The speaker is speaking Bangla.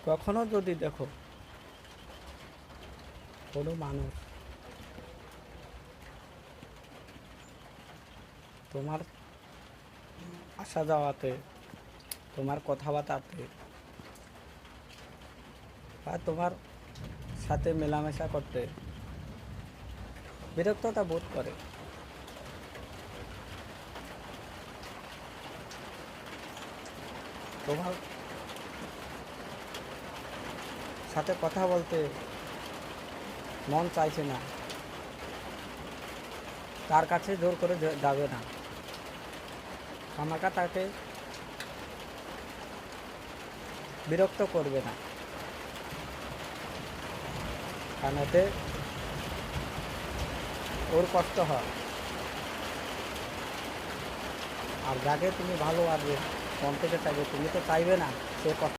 কখনো যদি দেখো কোনো মানুষ তোমার আসা যাওয়াতে, তোমার কথাবার্তাতে বা তোমার সাথে মেলামেশা করতে বিরক্ততা বোধ করে, তোমার সাথে কথা বলতে মন চাইছে না, তার কাছে জোর করে যাবে না, আমাকে তাকে বিরক্ত করবে না, কারণ এতে ওর কষ্ট হয়। আর যাকে তুমি ভালোবাসবে, মন থেকে চাইবে, তুমি তো চাইবে না সে কষ্ট